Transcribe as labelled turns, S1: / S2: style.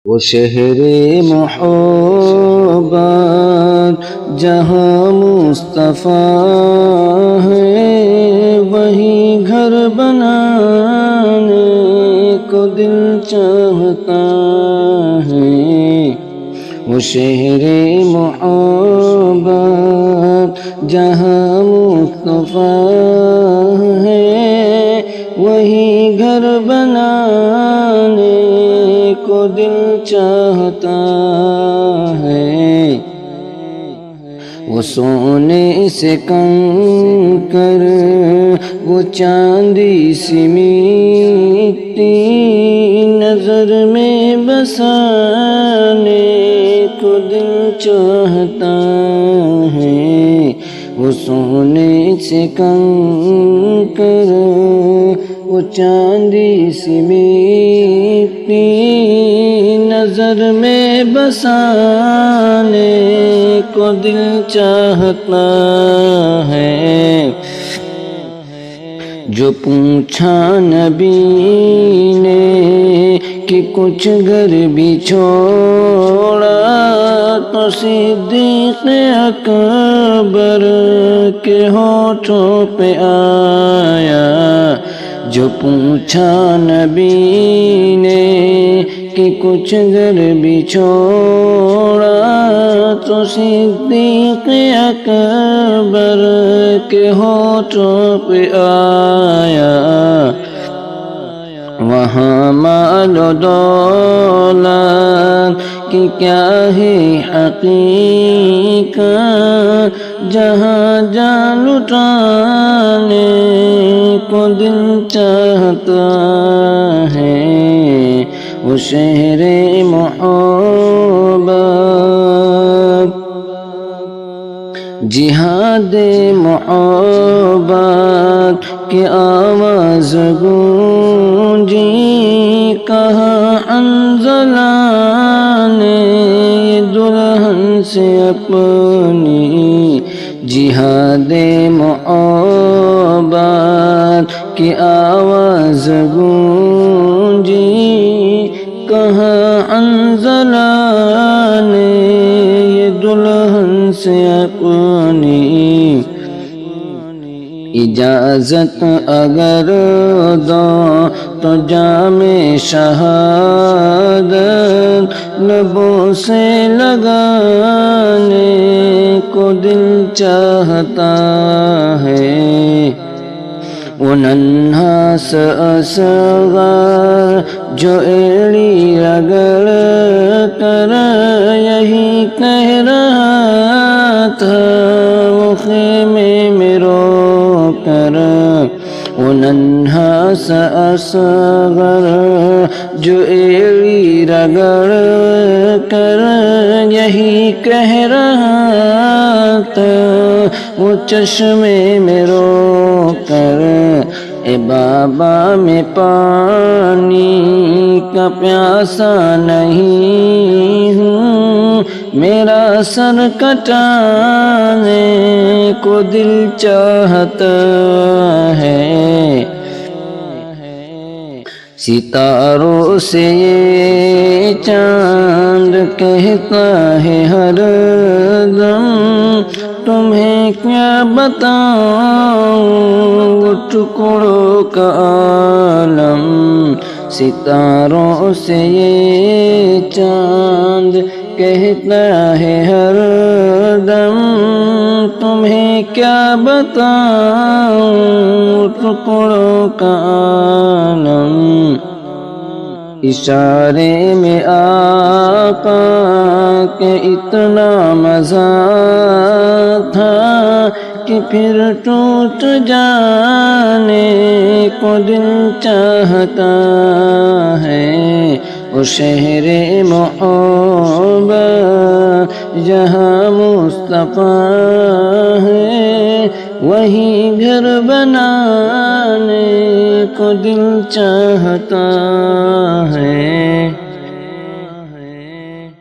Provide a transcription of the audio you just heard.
S1: وہ شہر محبت جہاں مصطفیٰ ہے، وہی گھر بنانے کو دل چاہتا ہے۔ وہ شہر محبت جہاں مصطفیٰ ہے، وہی گھر بنانے کو دل چاہتا ہے۔ وہ سونے سے کنکر، وہ چاندی سی مٹی، نظر میں بسانے کو دل چاہتا ہے۔ وہ سونے سے کنکر، وہ چاندی سی مٹی، نظر میں بسانے کو دل چاہتا ہے۔ جو پوچھا نبی نے کہ کچھ گھر بھی چھوڑا، تو صدیق اکبر کے ہونٹوں پہ آیا۔ جو پوچھا نبی نے کہ کچھ گھر بھی چھوڑا، تو صدیق اکبر کے ہونٹوں پہ آیا۔ وہاں مال و دولت کی کیا ہے حقیقت، جہاں جان لٹانے کو دل چاہتا ہے۔ وہ شہر محبت جہاد محبت کی آواز گونجی، کہاں حنظلہ نے دلہن سے اپنی جہاد محبت کی آواز گونجی، کہاں حنظلہ نے دلہن سے اپنی اجازت اگر دو تو جام شہادت لبوں سے لگانے کو دل چاہتا ہے۔ وہ ننھا سا اصغر جو ایڑی رگڑ کر یہی کہہ رہا تھا، وہ خیمے میں رو کر۔ وہ ننھا سا اصغر جو ایڑی رگڑ کر یہی کہہ رہا تھا، وہ چشمے میں رو کر، اے بابا میں پانی کا پیاسا نہیں ہوں، میرا سر کٹانے کو دل چاہتا ہے۔ ستاروں سے یہ چاند کہتا ہے ہر دم، تمہیں کیا بتاؤں وہ ٹکڑوں کا عالم۔ ستاروں سے یہ چاند کہتا ہے ہر دم، تمہیں کیا بتاؤں ٹکڑوں کا عالم۔ اشارے میں آقا کے اتنا مزہ تھا کہ پھر ٹوٹ جانے کو دل چاہتا ہے۔ وہ شہر محبت جہاں مصطفیٰ ہے، وہی گھر بنانے کو دل چاہتا ہے۔